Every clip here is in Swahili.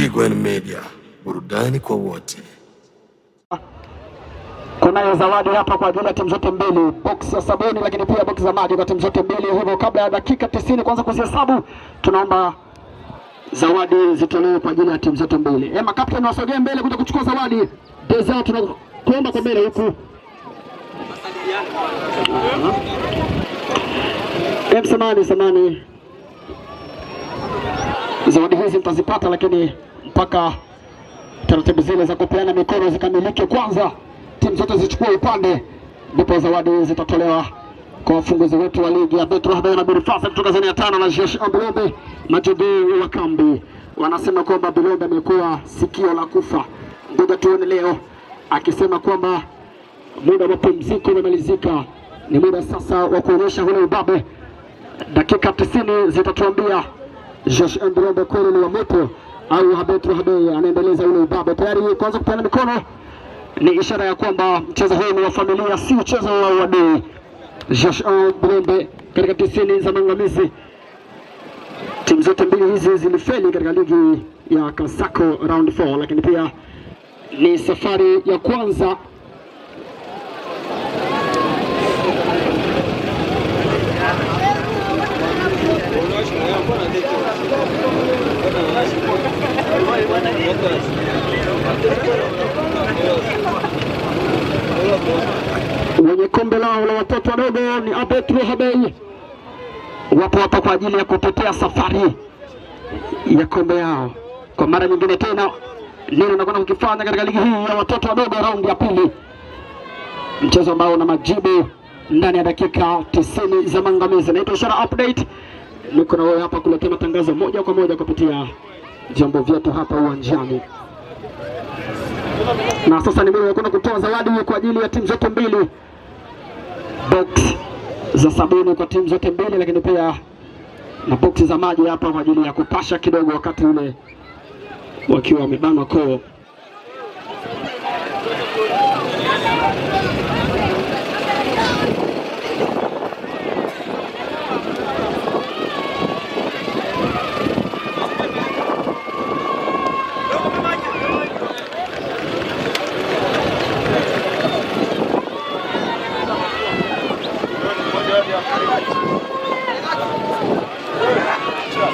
Igwen Media, burudani kwa wote. Kunayo zawadi hapa kwa ajili ya timu zote mbili, box ya sabuni lakini pia box za maji kwa timu zote mbili. Hivyo kabla ya dakika 90 kwanza kuzihesabu, tunaomba zawadi zitolewe kwa ajili ya timu zote mbili. Ema captain wasogee mbele kuja kuchukua zawadi. Deza tunakuomba kwa mbele huku. Samani. Zawadi hizi mtazipata, lakini mpaka taratibu zile za kupeana mikono zikamilike kwanza, timu zote zichukue upande, ndipo zawadi zitatolewa kwa wafunguzi wetu wa ligi ya Betro Habana Birifasa kutoka Tanzania 5 na Josh Bilombe. Majogoo wa kambi wanasema kwamba Bilombe amekuwa sikio la kufa. Ngoja tuone leo akisema kwamba muda wa mapumziko umemalizika, ni muda sasa wa kuonyesha ule ubabe. Dakika 90 zitatuambia Josh Bilombe kweli ni wa moto au Betro Habana anaendeleza ule ubabe. Tayari kwanza kupeana mikono ni ishara ya kwamba mchezo huu ni wa familia, si mchezo wa uadui. Josh Bilombe katika 90 za maangamizi. Timu zote mbili hizi zilifeli katika ligi ya Kasako round 4, lakini pia ni safari ya kwanza wenye kombe lao la watoto wadogo ni Betro Habana. Wapo hapa kwa ajili ya kutetea safari ya kombe yao kwa mara nyingine tena. Nini wanakwenda kukifanya katika ligi hii ya watoto wadogo raundi ya pili, mchezo ambao una majibu ndani ya dakika 90 za maangamizi. Naitwa Ishara Update, niko na wewe hapa kuletea matangazo moja kwa moja kupitia vyombo vyetu hapa uwanjani. Na sasa ni muda wa kwenda kutoa zawadi kwa ajili ya timu zote mbili, box za sabuni kwa timu zote mbili, lakini pia na box za maji hapa kwa ajili ya kupasha kidogo wakati ule wakiwa wamebanwa koo.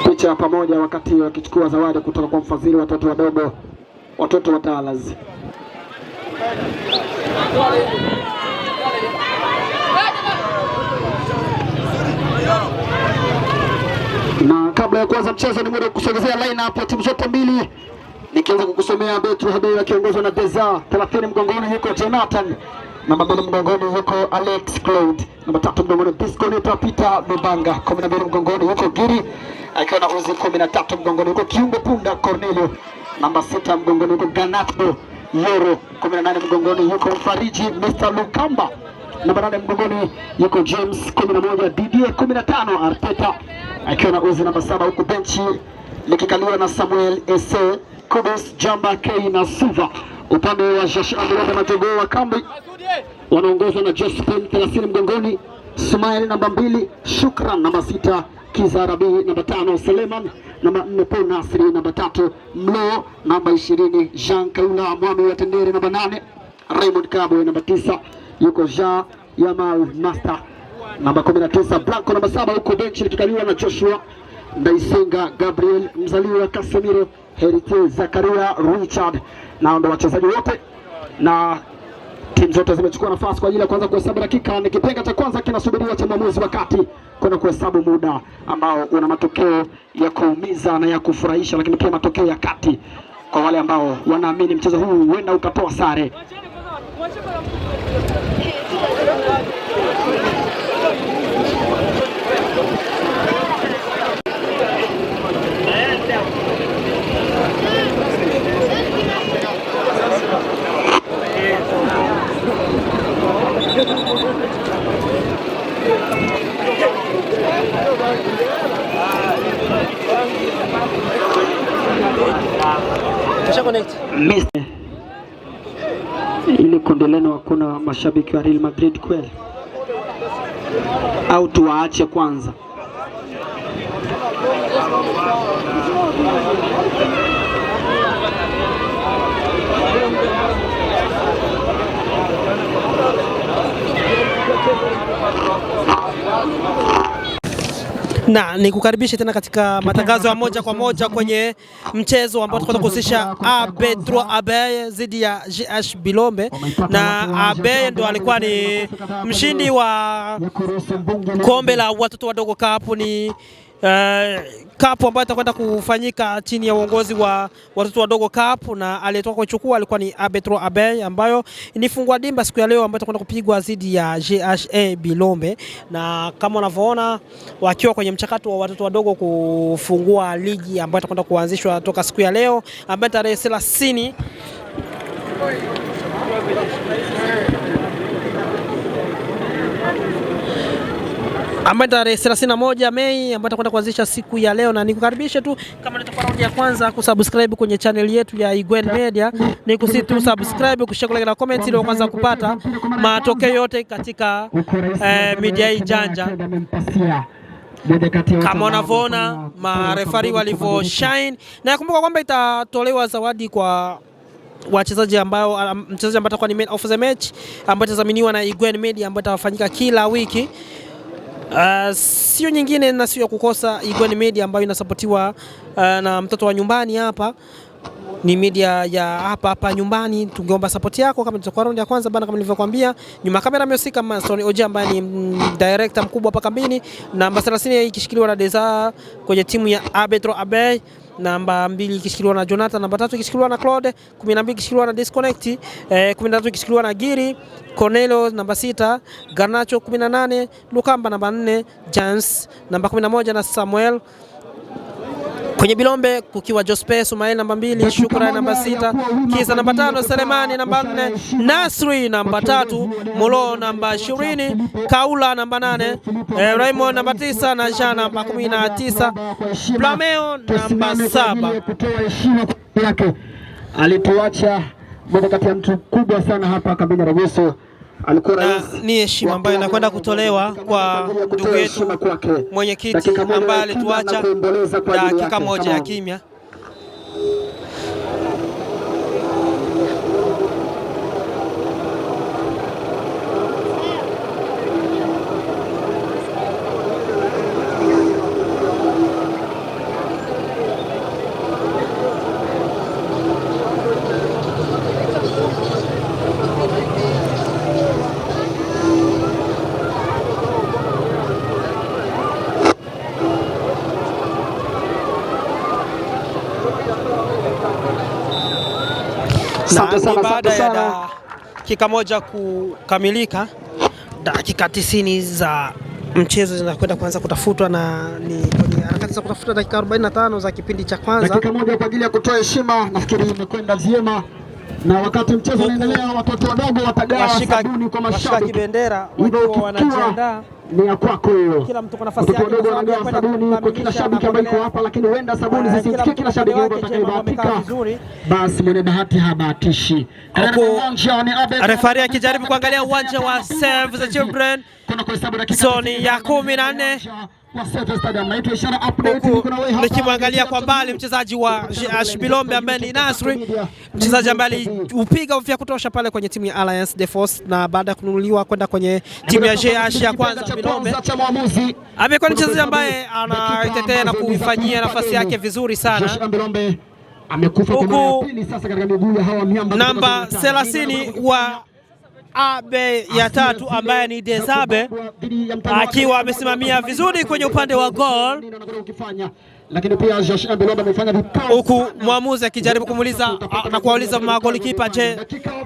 Picha pamoja wakati wakichukua zawadi kutoka kwa mfadhili watoto wadogo, watoto wa Dallas. Na kabla ya kuanza mchezo ni muda kusogezea line up ya timu zote mbili. Nikianza kukusomea Betro Habana akiongozwa na Deza, 30 mgongoni yuko Jonathan, namba 2 mgongoni yuko Alex Claude, namba 3 mgongoni Bisconeta Peter Mubanga, 12 mgongoni yuko Giri akiwa na uzi, 13 mgongoni yuko Kiungo Punda Cornelio, namba 6 mgongoni yuko Ganato Yoro, 18 mgongoni yuko Fariji Mr. Lukamba, namba 8 mgongoni yuko James, 11 Didier, 15 Arteta akiwa na uzi, namba 7 huko benchi likikaliwa na Samuel Ese, Kudus Jamba K na Silva. Upande wa Josh Bilombe na Jogoo wa kambi wanaongozwa na Josephine, 30 mgongoni, Sumail namba 2, Shukran namba 6, Kizarabi namba 5, Suleiman namba 4, Paul Nasri namba 3, Mlo namba 20, Jean Kaula Mwami wa Tendere namba 8, Raymond Kabwe namba 9, yuko Jean Yamal Master namba 19, Blanco namba 7 huko benchi likikaliwa na Joshua Ndaisenga, Gabriel Mzaliwa, Casemiro, Herite, Zakaria, Richard. Na ndo wachezaji wote na timu zote zimechukua nafasi kwa ajili ya kuanza kuhesabu dakika. Ni kipenga cha kwanza kinasubiriwa cha mwamuzi wakati kwenda kuhesabu muda ambao una matokeo ya kuumiza na ya kufurahisha, lakini pia matokeo ya kati kwa wale ambao wanaamini mchezo huu huenda ukatoa sare. Ili kundi lenu hakuna mashabiki wa Real Madrid kweli? Au tuwaache kwanza? Na nikukaribisha tena katika matangazo ya moja kwa moja kwenye mchezo ambao tutakwenda kuhusisha AB3 Abeille dhidi ya GH Bilombe, na Abeille ndo alikuwa ni mshindi wa kombe la watoto wadogo cup. Ni cup ambayo itakwenda kufanyika chini ya uongozi wa watoto wadogo cup, na aliyetoka kuchukua alikuwa ni AB3 Abeille, ambayo inifungwa dimba siku ya leo ambayo itakwenda kupigwa dhidi ya GH Bilombe. Na kama unavyoona wakiwa kwenye mchakato wa watoto wadogo kufungua ligi ambayo itakwenda kuanzishwa toka siku ya leo ambayo tarehe 30 ambayo tarehe 31 Mei ambayo tutakwenda kuanzisha siku ya leo. Na nikukaribishe tu, kama nitakuwa raundi ya kwanza kusubscribe kwenye channel yetu ya Igwen Media, nikusihi tu subscribe, kushare, like na comment ili kwanza kupata matokeo yote katika media hii janja. Kama unavyoona marefari walivyo shine, na kumbuka kwamba itatolewa zawadi kwa wachezaji ambao mchezaji ambaye atakuwa ni man of the match ambaye itazaminiwa na Igwen Media ambayo itafanyika kila wiki. Sio nyingine na sio kukosa Igwen Media ambayo inasapotiwa na mtoto wa nyumbani hapa. Ni media ya hapa nyumbani. Tungeomba support yako kama tutakuwa raundi ya kwanza bana, kama nilivyokuambia. Nyuma kamera amehusika Masoni Oja ambaye ni director mkubwa hapa kambini. Namba 30 ikishikiliwa na Deza kwenye timu ya AB3 Abeille. Namba 2 ikishikiliwa na Jonathan, namba 3 ikishikiliwa na Claude, 12 ikishikiliwa na Disconnect, 13 ikishikiliwa na Giri, Cornelio namba 6, Garnacho 18, Lukamba namba 4, Jans namba 11 na Samuel. Kwenye Bilombe kukiwa Jospe Sumail namba 2, Shukran namba 6, Kisa namba 5, Selemani namba 4, Nasri namba 3, Molo namba 20, Kaula namba 8, Raymond namba 9 na Jean namba 19, Blameo namba 7. Kutoa heshima yake alituacha moja kati ya mtu kubwa sana hapa kambini Raguso. Ni heshima ambayo inakwenda kutolewa kwa ndugu yetu mwenyekiti ambaye alituacha dakika moja ya kimya. Na baada ya dakika moja kukamilika, dakika 90 za mchezo zinakwenda kuanza kutafutwa, na ni kwenye harakati za kutafuta dakika 45 za kipindi cha kwanza. Dakika moja kwa ajili ya kutoa heshima, nafikiri imekwenda vyema. Na wakati mchezo unaendelea, watoto wadogo watagawa sabuni kwa mashabiki. Bendera wakiwa wanajiandaa ni ya kwako hiyo. Kila mtu kuna nafasi yake, watoto wadogo wanagawa sabuni kwa kila shabiki ambaye yuko hapa, lakini huenda sabuni zisifikie kila shabiki atakayebahatika. Basi mwenye bahati habahatishi. Refari akijaribu kuangalia uwanja wa Save the Children, zoni ya 14. Nikimwangalia kwa mbali mchezaji wa GH Bilombe ambaye ni Nasri, mchezaji ambaye aliupiga vya kutosha pale kwenye timu ya Alliance de Force, na baada ya kununuliwa kwenda kwenye timu ya GH ya kwanza Bilombe, amekuwa ni mchezaji ambaye anaitetea na kuifanyia nafasi yake vizuri sana. Huku namba 30 wa Abe ya 3 ambaye ni Dezabe akiwa amesimamia vizuri kwenye upande wa goal, lakini pia amefanya vikao, huku mwamuzi akijaribu kumuuliza na kuwauliza magolikipa, je,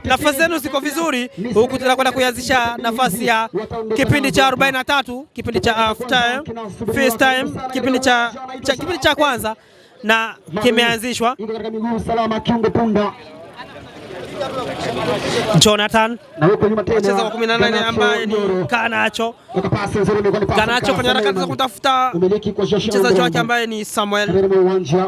nafasi zenu ziko vizuri? Huku tunakwenda kuanzisha nafasi ya kipindi cha 43, kipindi cha half time, first time, kipindi cha kwanza, na kimeanzishwa. Jonathan mchezaji wa 18 ambaye ni Garnacho kwenye harakati za kutafuta mchezaji wake ambaye ni Samuel.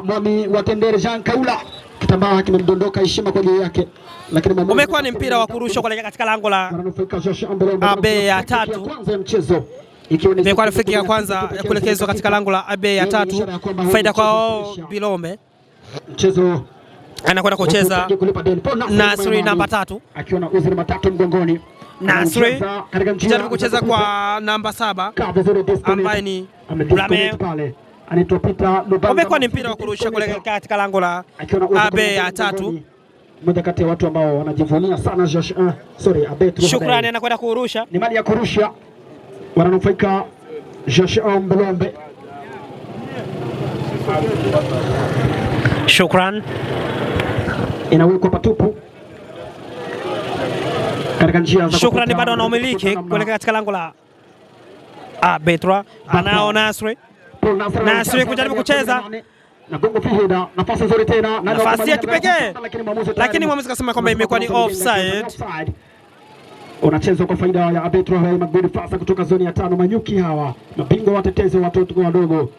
Mwami wa Tendere Jean Kaula, kitambaa kimemdondoka, heshima kwa ajili yake, lakini umekuwa ni mpira wa kurusha kuelekea katika lango la Abe ya 3. Imekuwa ni friki ya kwanza ya kuelekezwa katika lango la Abe ya 3, faida kwa Bilombe. Mchezo anakwenda kucheza Nasri namba 3 akiwa na uzuri matatu mgongoni. Nasri jaribu kucheza kwa namba 7 ambaye ni Blame. Umekuwa ni mpira wa kurusha kule katika lango la Abe ya 3. Mmoja kati ya watu ambao wanajivunia sana Josh, Abe. Shukrani anakwenda kurusha. Ni mali ya kurusha. Wananufaika Josh Bilombe. Shukran. Inawekwa patupu. Katika njia za Shukrani bado anaumiliki kuelekea katika lango la Betra. Anao Nasri kujaribu kucheza. Nafasi nzuri tena. Nafasi ya kipekee. Lakini mwamuzi kasema kwamba imekuwa ni offside. Unachezwa kwa faida ya Betra Magudi Fasa kutoka zoni ya 5. Manyuki hawa mabingwa watetezi watoto wadogo.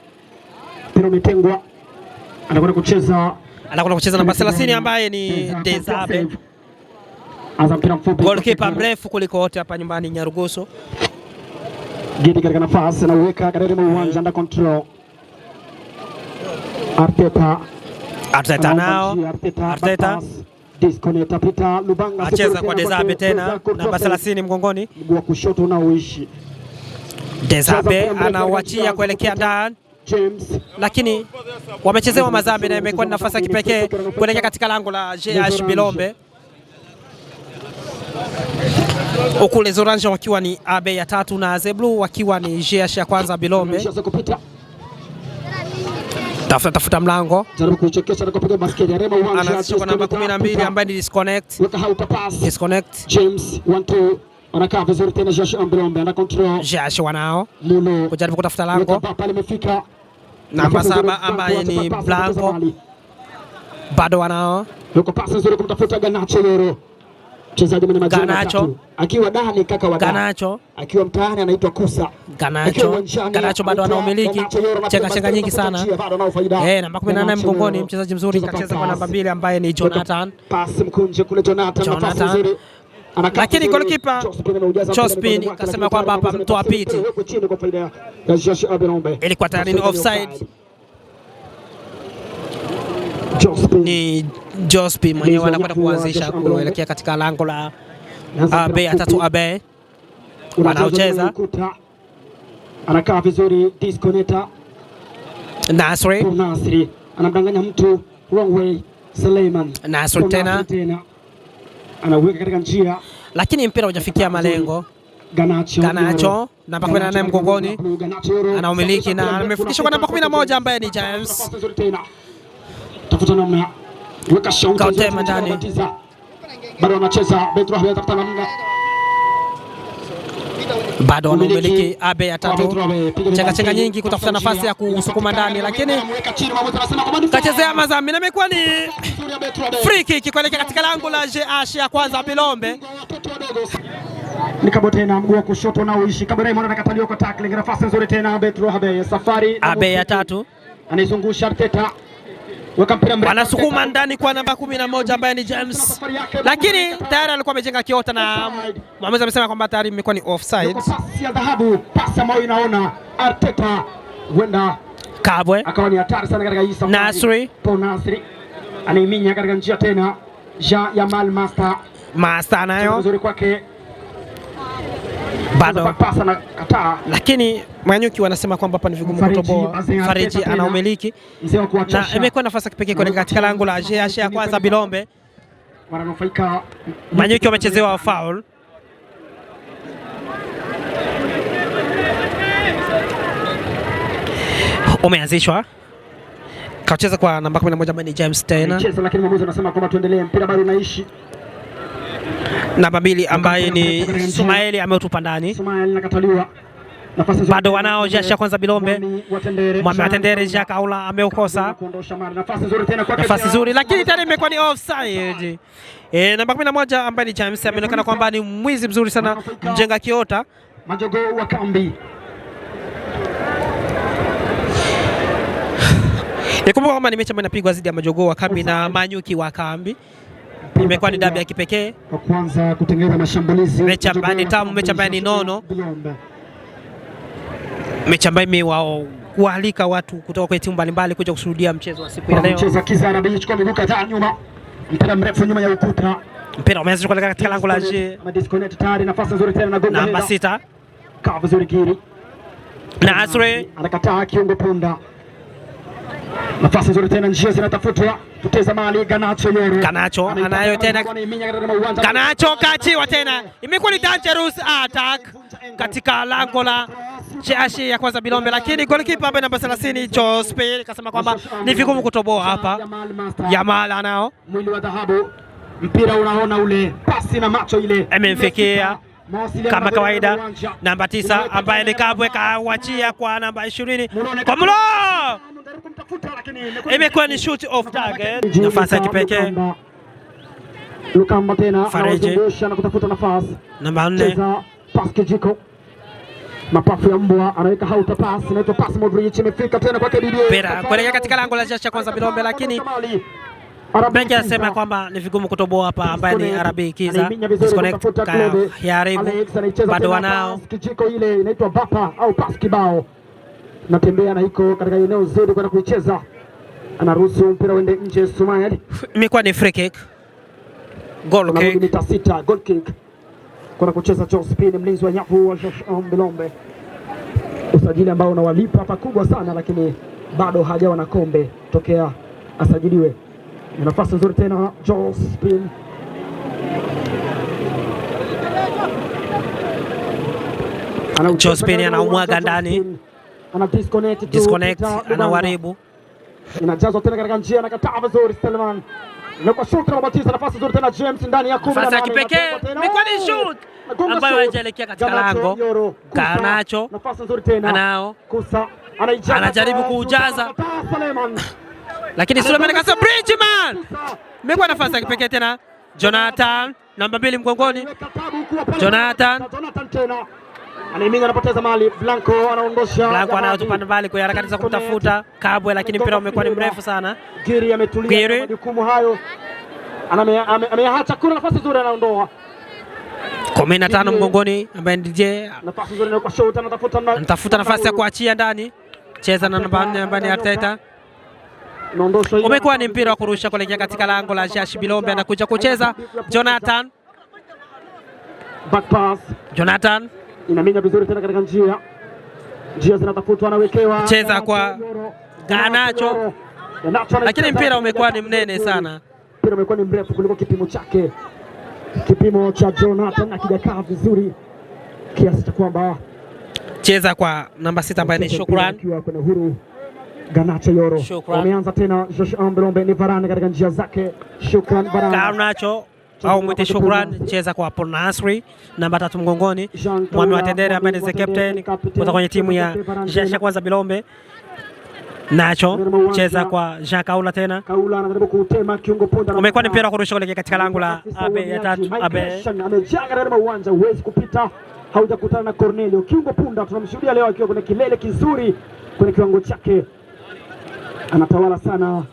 Mpira umetengwa. Anakwenda kucheza namba 30 ambaye ni Dezabe. Goalkeeper mrefu kuliko wote hapa nyumbani Nyarugusu. Gidi katika nafasi na uweka katika uwanja under control. Arteta nao. Arteta disconnect pita Lubanga acheza kwa Dezabe tena namba 30 mgongoni. Mguu wa kushoto unaoishi. Dezabe anauachia kuelekea ndani. James. Lakini wamechezewa madhambi na imekuwa ni nafasi ya kipekee kuelekea katika lango la JH Bilombe. Huku Les Orange wakiwa ni Abe ya 3 na Azeblu wakiwa ni JH ya kwanza Bilombe. Tafuta mlango. Jaribu kuchekesha na kupiga basket. Anachukua namba 12 ambaye ni disconnect. Disconnect. James 1-2 anakaa vizuri tena JH Bilombe ana control. JH wanao. Kujaribu kutafuta lango. Pale imefika. Namba 7 ambaye ni Blanco. Bado wanao. Yuko pasi nzuri kumtafuta Ganacho leo. Mchezaji mwenye majina Ganacho akiwa ndani kaka wa Ganacho akiwa mtaani anaitwa Kusa. Ganacho bado anaumiliki chenga nyingi sana. Namba 18 mgongoni, mchezaji mzuri kacheza kwa namba 2 ambaye ni Jonathan. Pasi mkunje kule Jonathan. Lakini goalkeeper Jospin kasema kwamba hapa mtu apiti. Ilikuwa tayari ni offside. Ni Jospin mwenyewe anakwenda kuanzisha kuelekea katika lango la Abe ya 3. Abe wanaocheza anakaa vizuri disconnector. Nasri anamdanganya mtu wrong way. Suleiman Nasri tena anaweka katika njia lakini mpira hujafikia malengo. Ganacho namba 18 mgongoni anaumiliki na amefikishwa kwa namba 11 ambaye ni James. Tafuta namna weka shauti ndani. Bado anacheza Betra anatafuta namna. Bado anaumiliki Abe ya 3. Chenga nyingi kutafuta nafasi ya kusukuma ndani lakini kachezea madhambi na imekuwa ni free kick kuelekea katika lango la JH ya kwanza Bilombe. Ni kabo tena mguu wa kushoto unaoishi. Kabo Raymond anakataliwa kwa tackling. Nafasi nzuri tena Betra Abe safari Abe ya 3 anaizungusha Arteta. Wanasukuma ndani kwa namba 11 ambaye ni James. Lakini tayari alikuwa amejenga kiota na mwamuzi amesema kwamba tayari imekuwa ni offside. Pasi ya dhahabu, pasi ambayo inaona Arteta huenda Kabwe akawa ni hatari sana katika hii safari. Nasri anaiminya katika njia tena Yamal Master nayo nzuri kwake. Bado pasa na kataa. Lakini Manyuki wanasema kwamba hapa ni vigumu kutoboa. Fariji anaumiliki na imekuwa nafasi ya kipekee kuelekea katika lango la JH ya kwanza Bilombe. Wananufaika. Manyuki wamechezewa foul. Umeanzishwa. Kacheza kwa namba 11 ambaye ni James tena. Anacheza lakini mwamuzi anasema kwamba tuendelee, mpira bado unaishi. Namba 2 ambaye ni Sumaeli ameutupa ndani. Sumaeli nakataliwa. Bado wanao JH ya kwanza Bilombe. Mwame Watendere Jaka Aula ameukosa. Nafasi nzuri lakini tayari imekuwa ni offside. Namba 11 ambaye ni James ameonekana kwamba ni mwizi mzuri sana mjenga kiota. Majogo wa kambi. Nikumbuka kwamba ni mechi ambayo inapigwa dhidi ya Majogo wa kambi na Manyuki wa kambi. Imekuwa ni dabi ya kipekee. Kwanza kutengeneza mashambulizi. Mechi ambayo ni tamu, mechi ambayo ni nono. Mechi ambayo imewaalika watu kutoka kwa timu mbalimbali kuja kushuhudia mchezo wa siku ya leo. Mchezo Kizana anachukua miguu kadhaa nyuma. Mpira mrefu nyuma ya ukuta. Mpira umeanza kuelekea katika lango la J. Disconnect tayari, nafasi nzuri tena na gonga namba 6. Kaa vizuri Giri. Nasri anakataa kiungo Punda. Nafasi nzuri tena, njia zinatafutwa. Tuteza mali Garnacho Yoro. Garnacho anayo tena. Garnacho kachiwa tena. Imekuwa ni dangerous attack katika lango la JS ya kwanza Bilombe, lakini goalkeeper ambaye namba 30 Jospin akasema kwamba ni vigumu kutoboa hapa. Yamal anao mwili wa dhahabu. Mpira unaona ule pasi na macho ile. Amemfikia kama kawaida namba 9 ambaye ni Kabwe kawachia kwa namba 20 kwa Mulo. Imekuwa ni shoot off target. Nafasi ya kipekee Lukamba tena anazungusha na kutafuta nafasi. Namba 4 pass Kijiko. Mapafu ya mbwa anaweka hauta pass, inaitwa pass Modric, imefika tena kwa KDD. Pera kuelekea katika lango la JS kwanza Bilombe, lakini Benki anasema kwamba ni vigumu kutoboa hapa, ambaye ni Arabi Kiza. Disconnect ya haribu bado wanao. Kijiko ile inaitwa Bapa au pass kibao. Natembea na iko katika eneo zuri kwenda kuicheza. Anaruhusu mpira uende nje. Sumail. Imekuwa ni free kick. Goal kick. Mita 6 goal kick. Kwenda kucheza Jospin, mlinzi wa nyavu wa Bilombe. Usajili ambao unawalipa pakubwa sana, lakini bado hajawa na kombe tokea asajiliwe. Nafasi nzuri tena Jospin. Jospin anaumwaga ndani. Ana disconnect anawaribu. Inajazwa tena katika njia, anakataa vizuri Stelman. Na kwa shoot na Batiza, nafasi nzuri tena James ndani ya 10. Nafasi ya kipekee. Imekuwa ni shoot ambayo haijaelekea katika lango. Garnacho. Nafasi nzuri tena. Anao. Kusa anajaribu kuujaza. Lakini Suleiman kasa Bridgeman. Imekuwa nafasi ya kipekee tena. Jonathan namba 2 mgongoni. Jonathan tena. Anaimina, anapoteza mali. Blanco anaondosha. Blanco anatupa mbali kwa harakati za kutafuta Kabwe, lakini mpira umekuwa ni mrefu sana. Giri ametulia majukumu hayo. Ameacha kuna nafasi nzuri, anaondoa. 15 mgongoni ambaye DJ. Nafasi nzuri kwa shot, anatafuta nafasi ya kuachia ndani. Cheza na namba 4 ambaye ni Arteta. Umekuwa ni mpira wa kurusha kuelekea katika lango la JS Bilombe, anakuja kucheza Jonathan. Back pass. Jonathan inaminya vizuri tena katika njia zinatafutwa, anawekewa cheza kwa Garnacho, lakini mpira umekuwa ni mnene sana. Mpira umekuwa ni mrefu kuliko kipimo chake. Kipimo cha Jonathan akijakaa vizuri kiasi cha kwamba cheza kwa namba 6 ambaye ni Shukran. Kwenye huru Garnacho Yoro. Wameanza tena JS Bilombe, ni Varane katika njia zake. Shukran Varane. Garnacho au mwite Shukran, cheza kwa Paul Nasri namba 3 mgongoni. Mwami wa Tendere ambaye ni captain kutoka kwenye timu ya JS kwanza Bilombe. Nacho cheza kwa Jean Kaula tena. Kaula anajaribu kutema kiungo Punda. Umekuwa ni mpira kurusha kuelekea katika lango la Abe ya 3. Abe amejanga ndani ya uwanja, huwezi kupita, haujakutana na Cornelio. Kiungo Punda tunamshuhudia leo akiwa kwenye kilele kizuri kwenye kiwango chake. Anatawala sana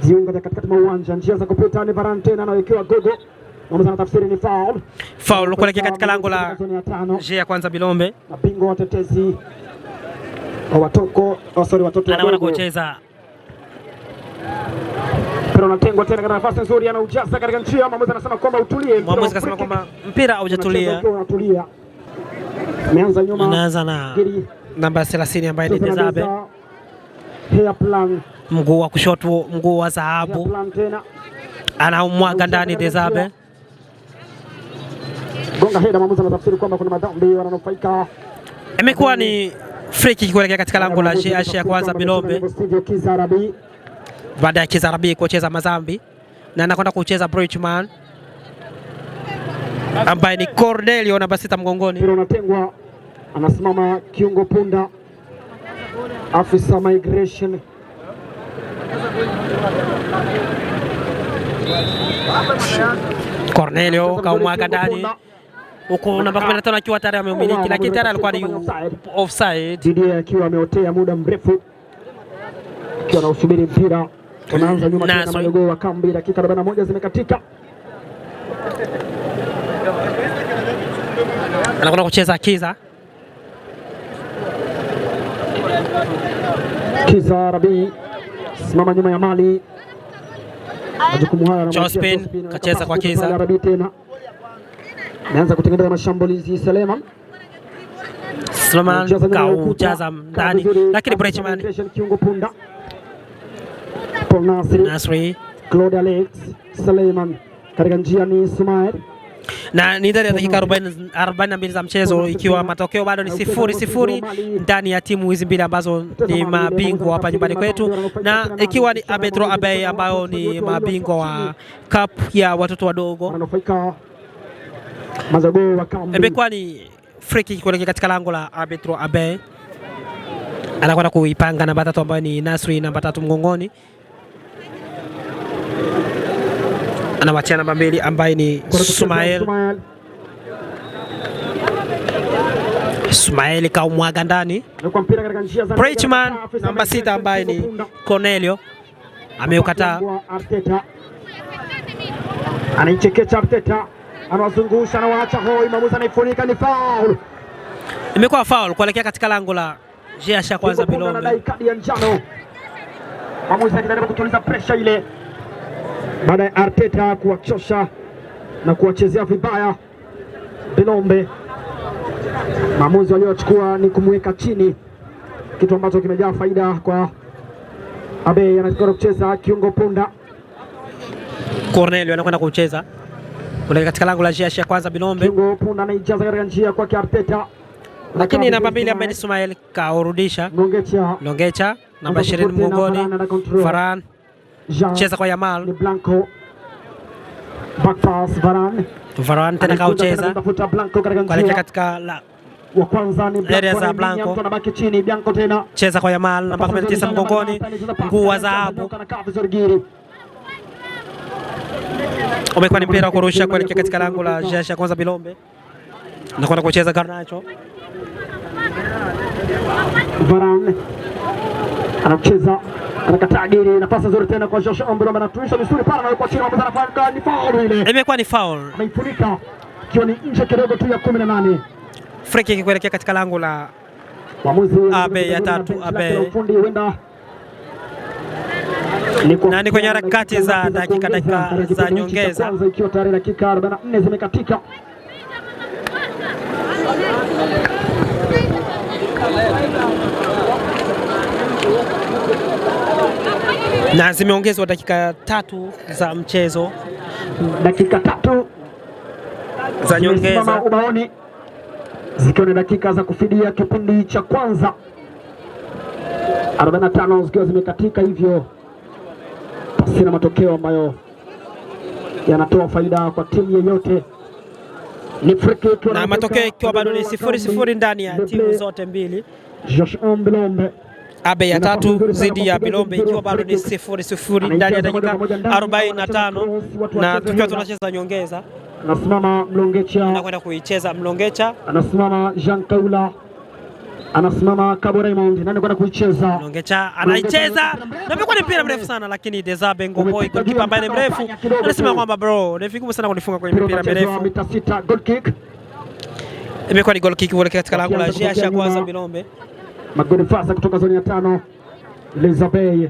jiunga katikati mwa uwanja, njia za kupita. Ni Varane tena anawekewa gogo. Mmoja tafsiri ni foul. Foul kuelekea katika lango la JS ya kwanza Bilombe. Mabingwa watetezi watoto anaona kucheza. Mpira unatengwa tena katika nafasi nzuri, anaujaza katika njia. Mwamuzi anasema kwamba utulie. Mwamuzi akasema kwamba mpira haujatulia. Ameanza nyuma. Anaanza na namba 30 ambaye ni Dezabe. Mguu wa kushoto, mguu wa dhahabu. Anaumwaga ndani Dezabe. Gonga heda, mwamuzi anatafsiri kwamba kuna madhambi wananufaika. Imekuwa ni free kick kuelekea katika lango la JS ya kwanza Bilombe. Baada ya Kizarabi kucheza mazambi na anakwenda kucheza Bridgeman ambaye ni Cornelio namba 6 mgongoni. Mpira unatengwa, anasimama kiungo Punda, afisa migration. Cornelio kaumwaga ndani huko namba 15 akiwa tayari ameumiliki, lakini tayari alikuwa ni offside. Didier akiwa ameotea muda mrefu akiwa anausubiri mpira. Tunaanza nyuma tena madogo wa kambi, dakika 41 zimekatika. Anakwenda kucheza Kiza Rabi simama nyuma ya mali. majukumu haya. Jospin kacheza kwa Kiza, ameanza kutengeneza mashambulizi. Suleiman kaujaza ndani, lakini Bridgman kiungo punda Paul Nasri Claude Alex Suleiman katika njia ni Ismail, na ni ndani ya dakika 42 za mchezo, ikiwa matokeo bado ni 0-0 ndani ya timu hizi mbili ambazo ni mabingwa hapa nyumbani kwetu, na ikiwa ni Abetro Abe ambao ni mabingwa wa cup ya watoto wadogo. Imekuwa ni free kick kuelekea katika lango la Abetro Abe, anakwenda kuipanga namba 3 ambayo ni Nasri, namba 3 mgongoni, anawachia namba 2 ambaye ni Ismail kaumwaga ndani. Bridgman namba 6 ambaye ni Cornelio ameukataa, anaichekecha Arteta, anawazungusha na waacha hoi, mwamuzi anaifunika, ni foul. Imekuwa foul kuelekea katika lango la Jeasha kwanza Bilombe. Kadi ya njano, mwamuzi akijaribu kutuliza pressure ile baada ya Arteta kuwachosha na kuwachezea vibaya Bilombe. Maamuzi waliochukua ni kumweka chini, kitu ambacho kimejaa faida kwa Abe. Anataka kucheza kiungo punda, Cornelio anakwenda kucheza kule katika lango la Jeasha kwanza Bilombe. Kiungo punda anaijaza katika njia kwa Arteta, lakini namba 2 ambaye ni Ismail kaurudisha. Longecha namba 20 mgongoni, Varane cheza kwa Yamal, Blanco back pass, Varane tena kaucheza kuelekea katika wa kwanza ni Blanco, anabaki chini. Blanco tena cheza kwa Yamal namba 19 mgongoni, nguu wa dhahabu. Umekuwa ni mpira wa kurusha kuelekea katika lango la Jeasha kwanza Bilombe, nakwenda kucheza Garnacho. Varane anacheza, anakataa giri, nafasi nzuri tena kwa Josh Ombilombe, anatuisha misuri pala na kwa chini, anafanya ni foul ile. Imekuwa ni foul, ameifunika ikiwa ni nje kidogo tu ya 18. Free kick kuelekea katika lango la Abe ya 3 Abe, na ni kwenye harakati za dakika za nyongeza, ikiwa tayari dakika 44 zimekatika. na zimeongezwa dakika 3 za mchezo, dakika 3 za nyongeza ubaoni, zikiwa ni dakika za kufidia kipindi cha kwanza. 45 zikiwa zimekatika, hivyo pasina matokeo ambayo yanatoa faida kwa timu yeyote. Ni free kick na matokeo ikiwa bado ni 0-0 ndani ya timu zote mbili. Josh Ombilombe Abe ya 3 zidi ya Bilombe, ikiwa bado ni 0-0 ndani ya dakika 45, na tukiwa tunacheza nyongeza. Anasimama Mlongecha, anakwenda kuicheza Mlongecha, anasimama Jean Kaula, anasimama Kabo Raymond, nani kwenda kuicheza Mlongecha, anaicheza na imekuwa ni mpira mrefu sana, lakini Dezabe Ngoboi kipa ambaye ni mrefu anasema kwamba bro, ni vigumu sana kunifunga kwenye mpira mrefu. Mita 6, goal kick. Imekuwa ni goal kick kuelekea katika lango la Jeasha kwanza Bilombe. Magoli fasa kutoka zoni ya 5, Elizabeth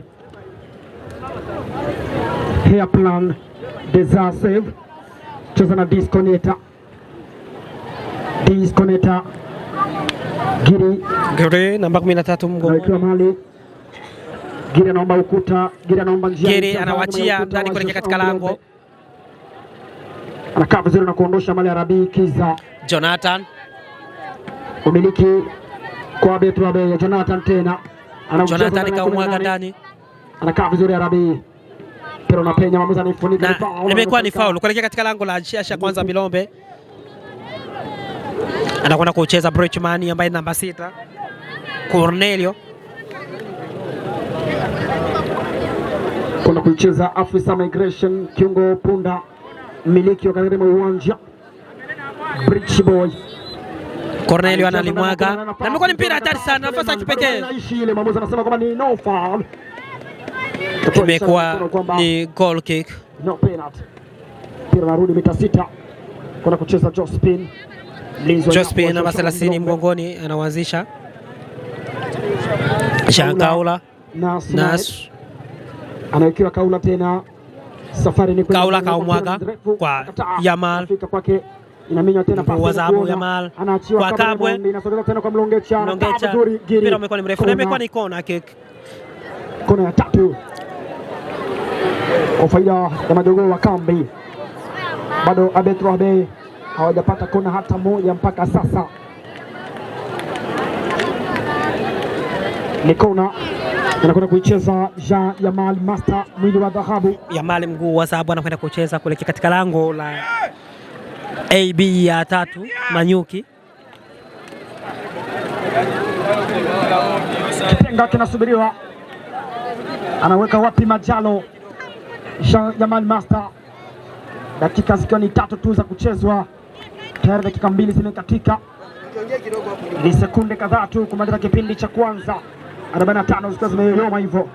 Hair plan Deza save, cheza na Disconnector Giri namba 13 mgongoni, mali Giri anaomba ukuta, Giri anaomba njia, Giri anawachia ndani kuelekea katika lango, anakaa vizuri na kuondosha mali ya Rabi Kiza. Jonathan umiliki kwa Abetro Abe, Jonathan tena Jonathan kaumwaga ndani, anakaa vizuri ya Rabi, pero na penya mwamuzi anifunika. Imekuwa ni foul kuelekea katika lango la Jeasha kwanza Bilombe, anakwenda kucheza Bridgman ambaye namba 6 Cornelio, kuna kucheza afisa migration kiungo punda, mmiliki wa karibu mwa uwanja Bridge Boy. Cornelio analimwaga na imekuwa ni mpira hatari sana, nafasi ya kipekee. Ile mwamuzi anasema kwamba ni no foul, imekuwa ni goal kick, no penalty. Mpira unarudi mita 6, kuna kucheza Jospin namba 30 mgongoni, anaanzisha Jean Kaula Nas anawekewa Kaula tena Safari ni Kaula kaumwaga kwa Yamal. Inaminywa tena pasi Wazabu Yamal kwa Kabwe. Inasogeza tena kwa Mlongecha. Mpira umekuwa ni mrefu na imekuwa ni kona kick. Kona ya tatu kwa faida ya majogoo wa kambi. Bado Abetro Abe hawajapata kona hata moja mpaka sasa. Ni kona anakwenda kuicheza Jean Yamal Master, mwili wa dhahabu. Yamal mguu wa dhahabu anakwenda kucheza kuelekea katika lango la AB ya tatu Manyuki. Kipenga kinasubiriwa, anaweka wapi Majalo? Jean Yamal Master, dakika zikiwa ni 3 tu za kuchezwa, tayari dakika 2 zimekatika, ni sekunde kadhaa tu kumaliza kipindi cha kwanza, 45 zikiwa zimeyoyoma hivyo.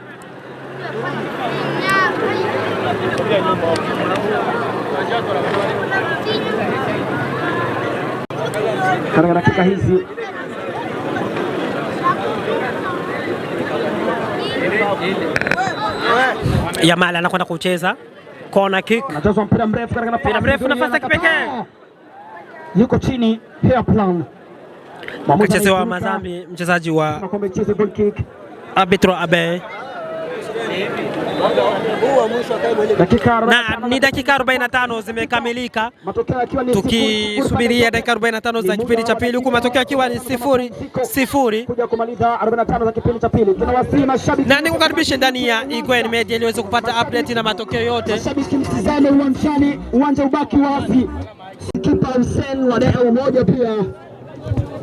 Katika dakika hizi Yamal anakwenda kucheza corner kick. Anacheza mpira mrefu katika nafasi ya kipekee. Yuko chini hair plan. Mchezewa Mazambi, mchezaji wa Abetro Abe. Na ni dakika 45 zimekamilika, tukisubiria dakika 45 za kipindi cha pili, huku matokeo yakiwa ni 0-0. Kuja kumaliza 45 za kipindi cha pili. Tunawasihi mashabiki na nikukaribishe ndani ya Igwen Media ili uweze kupata update na matokeo yote. Mashabiki mtizame uwanjani, uwanja ubaki wazi. Kipa Hussein wa Deo moja pia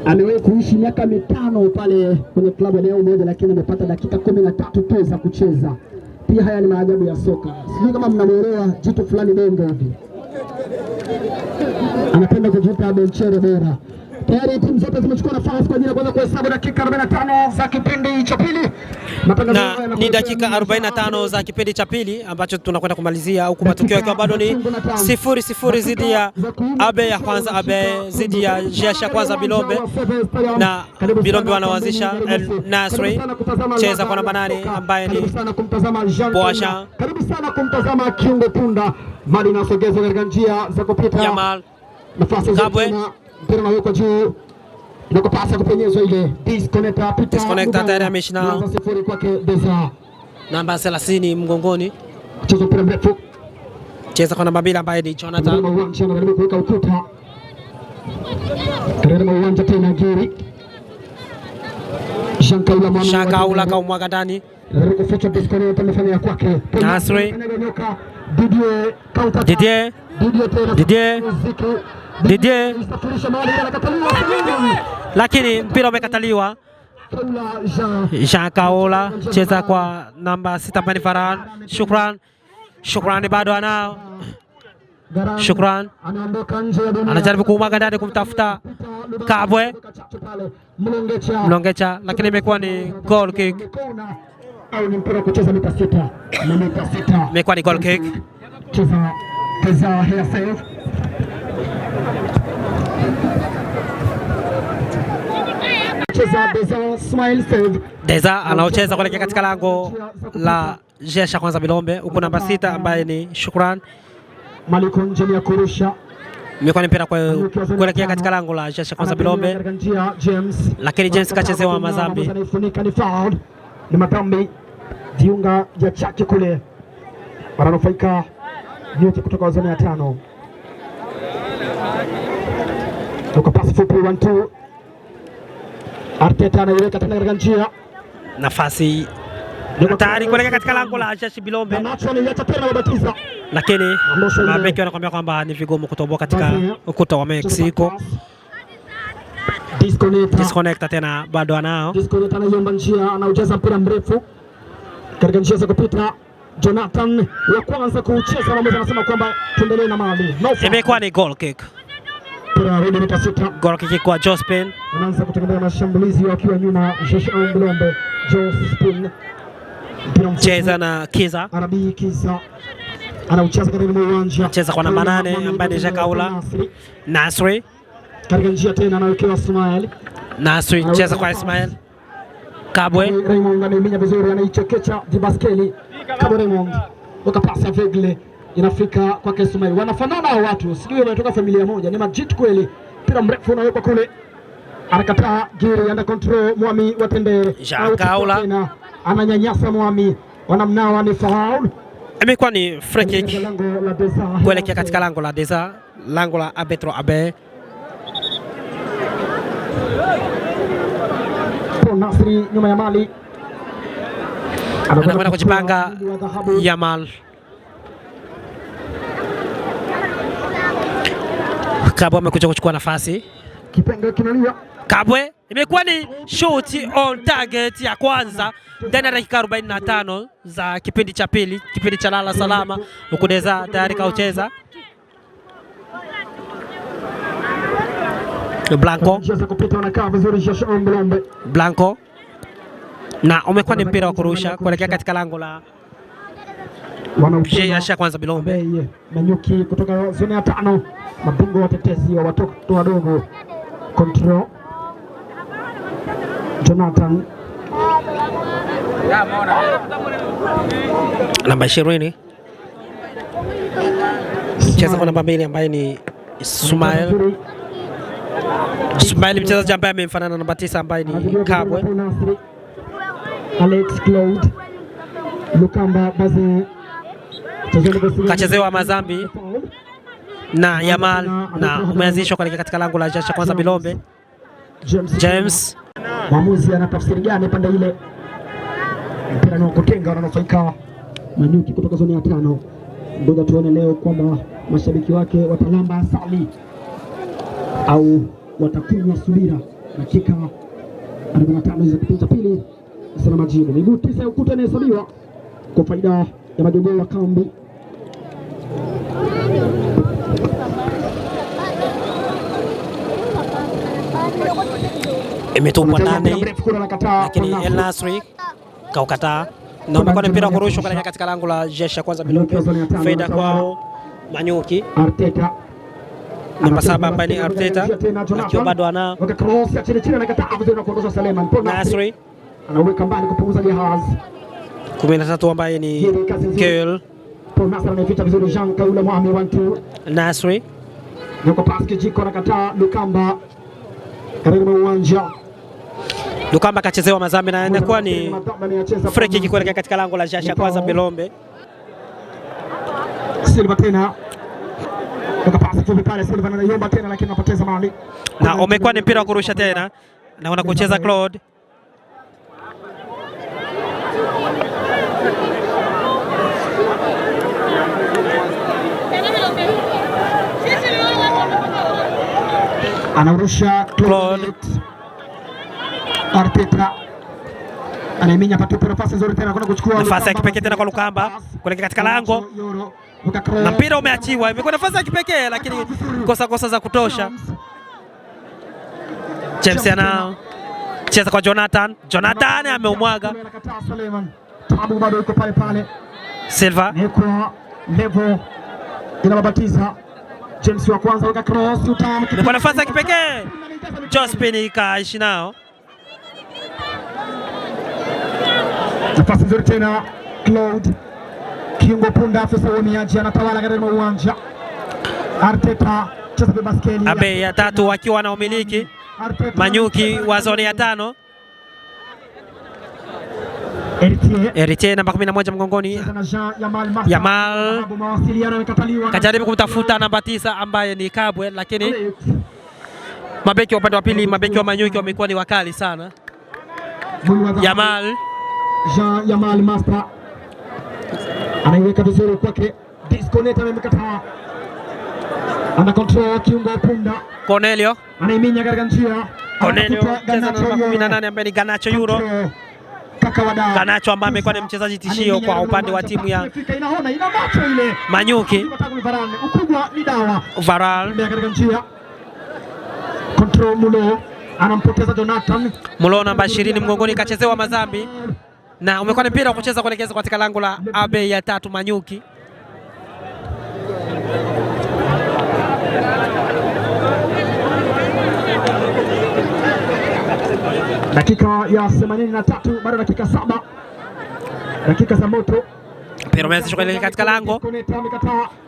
amewahi kuishi miaka 5 pale kwenye klabu ya Deo moja, lakini amepata dakika 13 tu za kucheza. Pia haya ni maajabu ya soka. Sijui kama mnamuelewa jitu fulani bongo hivi. Anapenda kujiita benchere bora. Tayari timu zote zimechukua nafasi kwa ajili ya kuanza kuhesabu dakika 45 za kipindi cha pili. Na ni dakika 45 za kipindi cha pili ambacho tunakwenda kumalizia, huku matokeo yakiwa bado ni 0-0 zidi ya Abe ya kwanza, Abe zidi ya Jesha kwanza Bilombe, na Bilombe wanaanzisha El Nasri, cheza kwa namba 8 ambaye ni Boasha. Karibu sana kumtazama kiungo punda, mali inasogezwa katika njia za kupita Yamal. Nafasi Kabwe. Mpira unawekwa juu, inakopasa kupenyezwa ile disconnector tayari ameshina kwake Deza. Namba 30 mgongoni, Cheza mpira mrefu, cheza kwa namba 2 ambaye ni Jonathan. Anajaribu kuweka ukuta, karema uwanja tena Giri Shakaula kaumwaga ndani. kuficha disconnector amefanya kwake Nasri Didier, lakini mpira umekataliwa. Jean Kaola cheza kwa namba 6 Mbani Farhan. Shukran bado anao. Shukran anajaribu kumwaga ndani kumtafuta Kabwe Mlongecha, lakini imekuwa ni goal kick. Au ni mpira kucheza mita 6 na mita 6. Imekuwa ni goal kick. Cheza Deza hair save. Cheza Deza smile save. Deza anaocheza kuelekea katika lango la Jesha kwanza Bilombe, huko namba 6 ambaye ni Shukran. Maliko njeni ya kurusha. Imekuwa ni mpira kuelekea katika lango la Jesha kwanza Bilombe, lakini James kachezewa Mazambi. Ni Matambi viunga vya chake kule wananufaika yote kutoka wazani ya 5. Luka pasi fupi 1-2. Arteta anaiweka tena katika njia, nafasi hatari kuelekea katika lango la Jesha Bilombe, lakini mabeki wanakuambia kwamba ni vigumu kutoboa katika ukuta wa Mexico. Disconnect tena bado anao. Disconnect anaiomba njia, anaucheza mpira mrefu katika njia za kupita. Jonathan wa kwanza kucheza na mmoja anasema kwamba tuendelee na mali. Imekuwa ni goal kick. Goal kick kwa Jospin. Anaanza kutengeneza mashambulizi wakiwa nyuma Jesha Bilombe. Jospin cheza na Kiza. Arabi Kiza anaucheza katika uwanja. Cheza kwa namba 8 ambaye ni Shakaula. Nasri katika njia tena anawekewa Ismail. Nasri cheza kwa Ismail. Kabwe Raymond anaminya vizuri, anaichekecha Dibaskeli. Kabwe Raymond wakapasa Vegle inafika kwake Sumail. Wanafanana hao watu, sijui wametoka familia moja, ni majit kweli. Mpira mrefu unawekwa kule, anakataa Giri, under control Mwami wa Tendere. Kaula ananyanyasa Mwami, wanamnawa, ni foul. Imekuwa ni free kick kuelekea katika lango la Deza, lango la Abetro Abe. Nasri nyuma ya Mali, anakwenda kujipanga Yamal. Kabwe amekuja kuchukua nafasi. Kipenga kinalia. Kabwe imekuwa ni shot on target ya kwanza ndani ya dakika 45 za kipindi cha pili, kipindi cha lala salama. Ukudeza tayari kaucheza. Blanco na umekuwa ni mpira wa kurusha kuelekea katika lango la Asha kwanza Bilombe. Manyuki kutoka zone ya 5, mabingwa watetezi wa watoto wadogo. Control Jonathan namba 20 mcheza kwa namba 2 ambaye ni Sumail. Sumail mchezaji ambaye amemfanana na namba 9 ambaye ni Kabwe. Alex Claude Lukamba Baze kachezewa Mazambi na Yamal na umeanzishwa kuelekea katika lango la Asha kwanza Bilombe. James mwamuzi anatafsiri gani pande ile? Mpira na kutenga wananufaika Manyuki kutoka zone ya 5. Ngoja tuone leo kwamba mashabiki wake watalamba asali au watakunywa subira. Dakika 45 za kipindi cha pili, sana majibu. Miguu 9 ya ukuta inahesabiwa kwa faida ya majogoo wa kambi. Imetupwa ndani, lakini El Nasri kaukataa na umekuwa ni mpira kurushwa katika lango la Asha kwanza Bilombe. Faida kwao Manyuki. Arteta namba 7 ambaye ni Arteta akiwa bado ana Nasri anaweka mbali kupunguza Jahaz. 13 ambaye ni Kel. Nasri anapita vizuri, Jean Kaula Mwami 1-2. Nasri yuko paski jiko anakataa Lukamba karibu uwanja. Lukamba kachezewa Mazambi na inakuwa ni free kick kuelekea katika lango la Asha kwanza Bilombe. Silva tena ukapasa fupi pale, Silva anaiomba tena lakini anapoteza mali. Na umekuwa ni mpira wa kurusha tena na unakucheza Claude. Anarusha Claude. Arteta anaminya patupe nafasi nzuri tena kuna kuchukua nafasi ya kipekee tena kwa Lukamba kuelekea katika lango. Na mpira umeachiwa, imekuwa nafasi ya kipekee lakini kosa za kutosha. James ana cheza kwa Jonathan. Jonathan ameumwaga. Tabu bado yuko pale pale. Silva kwa level inababatiza. James wa kwanza weka cross utamu. Imekuwa nafasi ya kipekee. Jospin kaishi nao. Nafasi nzuri tena Claude kiungo punda afisa uhamiaji anatawala katika uwanja. Arteta cheza kwa baskeli Abe ya 3 wakiwa na umiliki. Manyuki wa zone ya 5. Eritier namba 11 mgongoni. Yamal kajaribu kumtafuta namba 9 ambaye ni Kabwe, lakini mabeki wa upande wa pili, mabeki wa Manyuki wamekuwa ni wakali sana. Yamal Master anaiweka vizuri kwake, disconnect amemkataa, ana control kiungo punda. Cornelio anaiminya katika njia. Cornelio mchezaji namba 18 ambaye ni Garnacho Euro. Garnacho ambaye amekuwa ni mchezaji tishio kwa upande wa timu ya Manyuki. Ukubwa ni dawa. Varal katika njia. Control Mulo anampoteza Jonathan. Mulo namba 20 mgongoni kachezewa Mazambi. Na umekuwa ni mpira wa kucheza kuelekeza katika lango la Abe ya 3 Manyuki. Dakika ya 83 bado dakika 7. Dakika za moto. mpira umeanza kuelekea katika lango.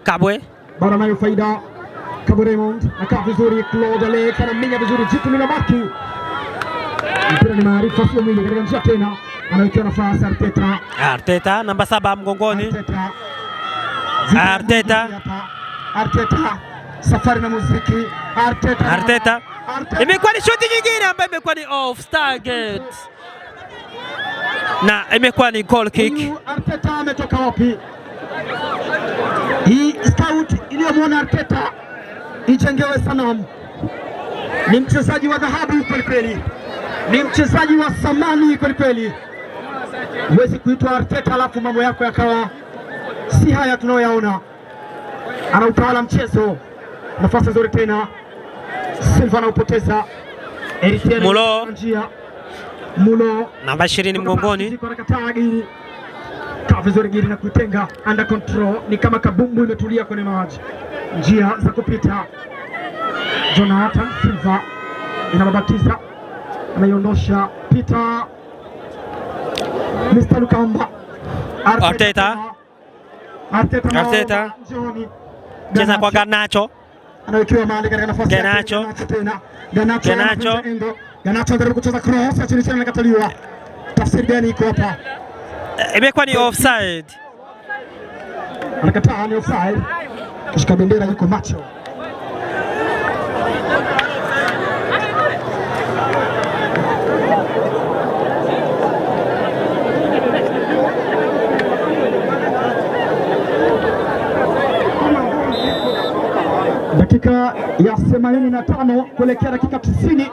Kabwe bado anayo faida. Kabwe Raymond anakaa vizuri, Claude Alex anaminya vizuri, jitu linabaki. Mpira ni maarifa sio mwili, katika njia tena anawekewa nafasi Arteta. Arteta namba 7 mgongoni. Arteta safari na muziki. Arteta imekuwa ni shuti nyingine ambayo imekuwa ni off target na imekuwa ni goal kick. Arteta ametoka wapi? Hii scout iliyomwona Arteta ijengewe sanamu. Ni mchezaji wa dhahabu kweli kweli, ni mchezaji wa samani kweli kweli. Huwezi kuitwa Arteta alafu mambo yako yakawa si haya tunayoyaona. Anautawala mchezo, nafasi nzuri tena, Silva anaupoteza. Mulo namba 20 mgongoni. Kaa vizuri Giri na kuitenga under control, ni kama kabumbu imetulia kwenye maji. Njia za kupita, Jonathan Silva inababatiza, anaiondosha Peter Mr. Lukamba. Arteta cheza kwa Garnacho, anawekewa mahali katika nafasi ya Garnacho anajaribu kucheza cross, chini chini inakataliwa. Tafsiri gani iko hapa? Imekuwa ni offside. Anakataa, ni offside. Kishika bendera yuko macho. Dakika ya 85 kuelekea dakika 90.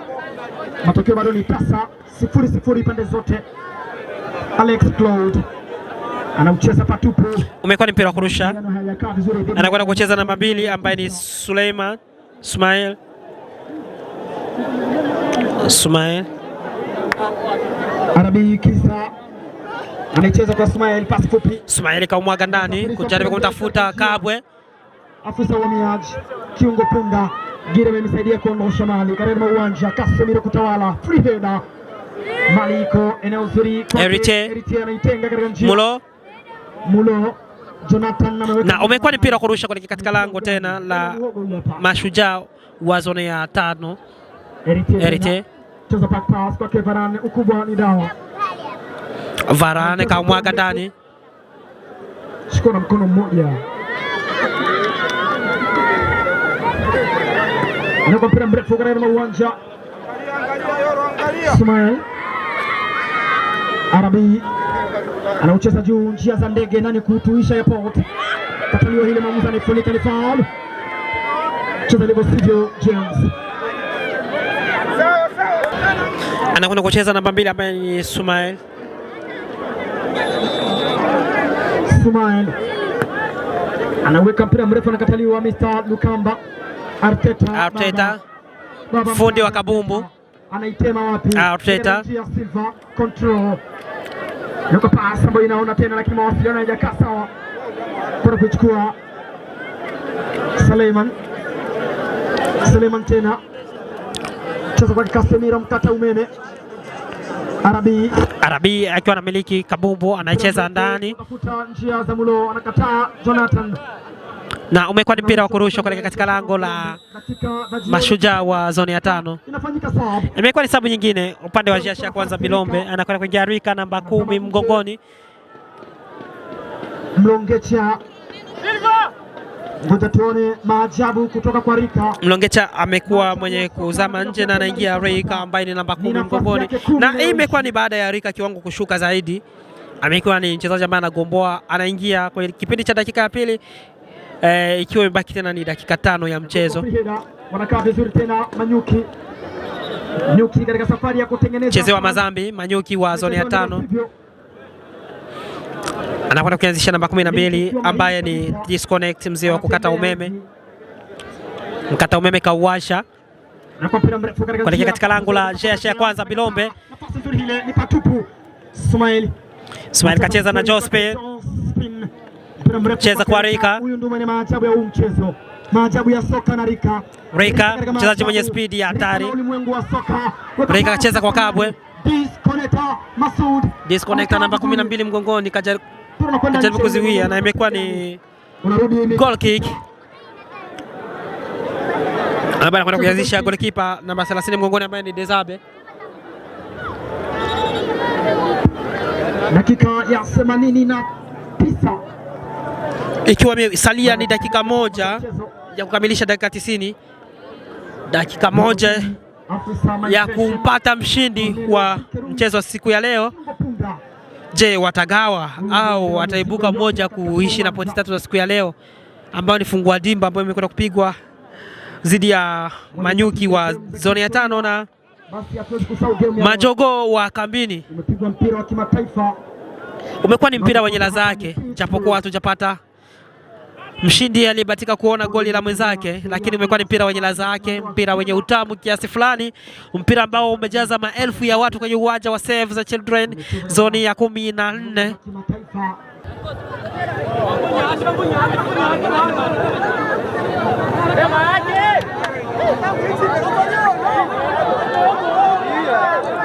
Matokeo bado ni tasa 0-0 pande zote. Alex Claude anaucheza patupu. Umekuwa ni mpira wa kurusha. Anakwenda kucheza namba 2 ambaye ni Sumail. Arabi Kisa anacheza kwa Sumail, pasi fupi. Sumail kaumwaga ndani kujaribu kumtafuta Kabwe. Afisa wa miaji kiungo Punda Gire amemsaidia kuondosha mali katika uwanja. Casemiro kutawala, free header. Maliko eneo zuri kwa Erite anaitenga katika njia. Mulo Jonathan na umekuwa ni mpira kurusha katika lango tena la Mashujaa wa zone ya 5. Erite cheza pass kwa Varane, ukubwa ni dawa. Varane kaumwaga ndani, shikona mkono mmoja. Anakuwa mpira mrefu katika uwanja. Sumail Arabi anaucheza juu, njia za ndege, nani kutuisha airport. Kataliwa hile, maamuzi anafunika, ni foul. Cheza level studio James. Anakwenda kucheza namba 2 ambaye ni Sumail. Anaweka mpira mrefu, anakataliwa. Mr. Lukamba. Arteta fundi wa kabumbu anaitema wapi? Arteta Silva control. Yuko pass ambayo inaona tena, lakini mawasiliano hayajakaa sawa. Kwa kuchukua Suleiman tena cheza kwa Casemiro, mkata umeme. Arabi akiwa anamiliki kabumbu anacheza ndani, tafuta njia za Mulo, anakataa Jonathan. Na umekuwa ni mpira wa kurusha kuelekea katika lango la Mashujaa wa zone ya 5. Imekuwa ni sabu nyingine upande wa Jasha. Kwanza Bilombe anakwenda kuingia Rika namba 10 mgongoni. Mlongecha, ngoja tuone maajabu kutoka kwa Rika. Mlongecha amekuwa mwenye kuzama nje na anaingia Rika ambaye ni namba 10 mgongoni, na hii imekuwa ni baada ya Rika kiwango kushuka zaidi. Amekuwa ni mchezaji ambaye anagomboa, anaingia kwa kipindi cha dakika ya pili. Ikiwa imebaki tena ni dakika 5 ya mchezo. Wanakaa vizuri tena Manyuki katika safari ya kutengeneza chezewa Mazambi. Manyuki wa zone ya 5 anakwenda kuanzisha namba 12 ambaye ni disconnect, mzee wa kukata umeme. Mkata umeme kauwasha kuelekea katika lango la Jasha. Kwanza Bilombe, nafasi nzuri ile ni patupu. Sumail kacheza na Jospin, cheza kwa Rika. Huyu ndio mwenye maajabu ya huu mchezo, maajabu ya soka na Rika. Rika mchezaji mwenye speed ya hatari. Ulimwengu wa soka. Rika kacheza kwa Kabwe, Disconnector Masud, disconnector namba 12 mgongoni, Anajaribu kuziwia na imekuwa ni goal kick. Baada kwenda kuanzisha golikipa namba 30 mgongoni ambaye ni Dezabe. Dakika ya 89 ikiwa imesalia ni dakika moja ya kukamilisha dakika 90, dakika moja ya kumpata mshindi wa mchezo wa siku ya leo. Je, watagawa au wataibuka mmoja kuishi na pointi 3 za siku ya leo, ambayo ni fungua dimba ambayo imekwenda kupigwa dhidi ya Manyuki wa zoni ya 5 na Majogoo wa Kambini. Umepigwa mpira wa kimataifa. Umekuwa ni mpira wenye ladha yake, japokuwa hatujapata mshindi aliyebahatika kuona goli la mwenzake, lakini umekuwa ni mpira wenye ladha yake, mpira wenye utamu kiasi fulani, mpira ambao umejaza maelfu ya watu kwenye uwanja wa Save the Children zoni ya 14.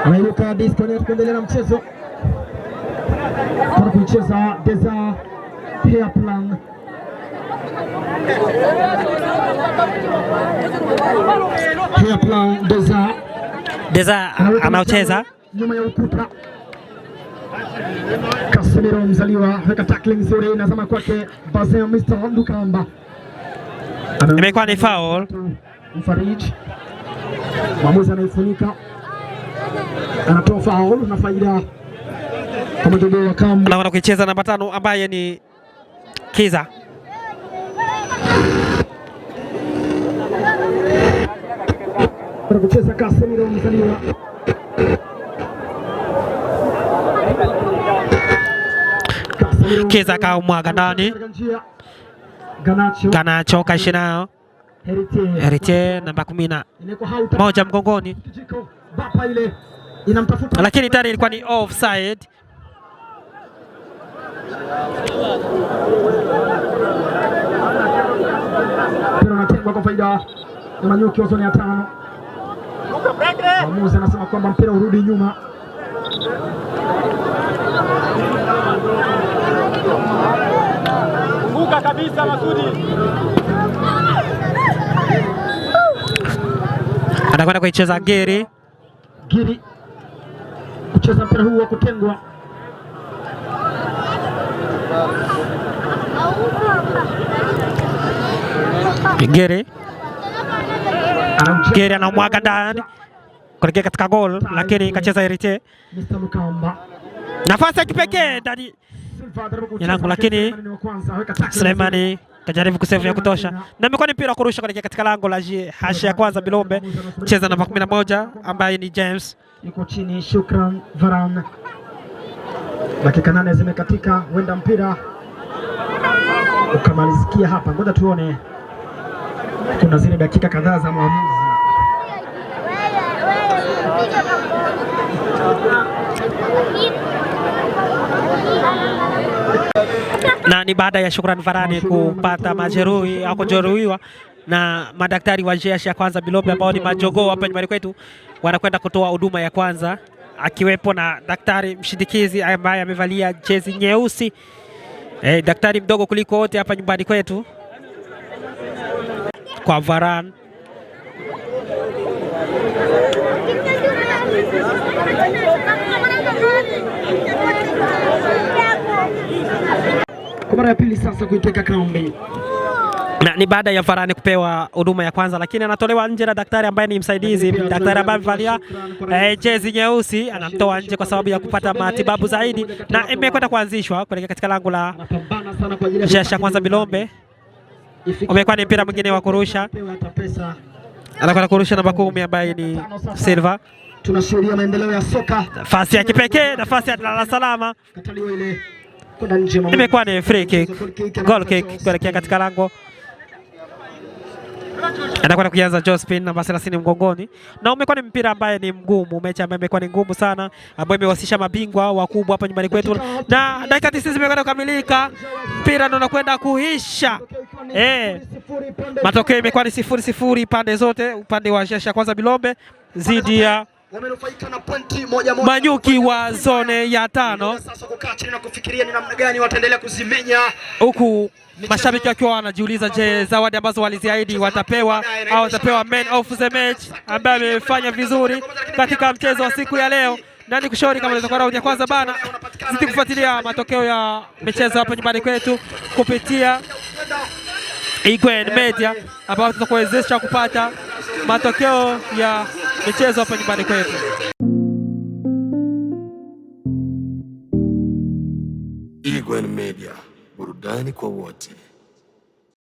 Anainuka disconnect kuendelea na mchezo. Kwa kucheza Deza Hairplan. Hairplan Deza anaocheza nyuma ya ukuta. Casemiro mzaliwa weka tackling nzuri na zama kwake Bazem Mr. Ndukamba. Imekuwa ni foul. Mfariji mwamuzi anaifunika, anatoa foul na faida kwa Majogoo wa Kambini. Anaona kuicheza namba 5 ambaye ni Kiza. Kwa kucheza Casemiro mzaliwa. Kiza kaumwaga ndani. Ganacho kaishi nayo. Heritier namba 11 mgongoni, lakini tayari ilikuwa ni offside. Mpira unatengwa kwa faida ya Manyuki wa zoni ya 5. Mwamuzi anasema kwamba mpira urudi nyuma. Funguka kabisa Masudi. Anakwenda kuicheza Giri kucheza mpira huu wa kutengwa. Giri anamwaga ndani kuelekea katika goal, lakini kacheza Heritier. Nafasi ya kipekee ndani ya lango, lakini Sulemani kajaribu kusave ya kutosha, na imekuwa ni mpira kurusha kuelekea katika lango la hashi ya kwanza Bilombe. Cheza namba 11 ambaye ni James yuko chini. Shukran Varan. Dakika 8 zimekatika, huenda mpira ukamalizikia hapa. Ngoja tuone, kuna zile dakika kadhaa za maamuzi. Na ni baada ya Shukran Varane kupata majeruhi au kujeruhiwa na madaktari wa jeshi ya kwanza Bilombe ambao ni Majogoo hapa nyumbani kwetu, wanakwenda kutoa huduma ya kwanza, akiwepo na daktari mshindikizi ambaye amevalia jezi nyeusi, daktari mdogo kuliko wote hapa nyumbani kwetu kwa Varane. Kwa mara ya pili sasa kuiteka kambi. Na ni baada ya Varane kupewa huduma ya kwanza, lakini anatolewa nje na daktari ambaye ni msaidizi. Daktari ambaye amevalia jezi nyeusi anamtoa nje kwa sababu ya kupata matibabu zaidi, na imekwenda kuanzishwa kuelekea katika lango la jeshi ya kwanza Bilombe. Umekuwa ni mpira mwingine wa kurusha, anakwenda kurusha namba 10 ambaye ni Silva. Tunashuhudia maendeleo ya soka, nafasi ya kipekee, nafasi ya lala salama, imekuwa ni free kick, goal kick kuelekea katika lango. Anakwenda kuanza Jospin namba 30 mgongoni, na umekuwa ni mpira ambaye ni mgumu, mechi ambayo imekuwa ni ngumu sana, ambayo imewahusisha mabingwa wakubwa hapa nyumbani kwetu, na dakika 90 zimekwenda kukamilika, mpira ndio unakwenda kuisha. Matokeo imekuwa ni 0-0 pande zote, upande wa jeshi ya kwanza Bilombe dhidi ya wamenufaika na pointi moja. Manyuki wa zone ya 5 sasa kukaa chini na kufikiria ni namna gani wataendelea kuzimenya, huku mashabiki wakiwa wanajiuliza, je, zawadi ambazo waliziahidi watapewa au watapewa man of the match ambaye amefanya vizuri katika mchezo wa siku ya leo. Nani kushauri kama unaweza kwa raundi ya kwanza bana, zidi kufuatilia matokeo ya michezo hapa nyumbani kwetu kupitia Igwen Media, ambao tutakuwezesha kupata matokeo ya michezo hapa nyumbani kwetu. Igwen Media, burudani kwa wote.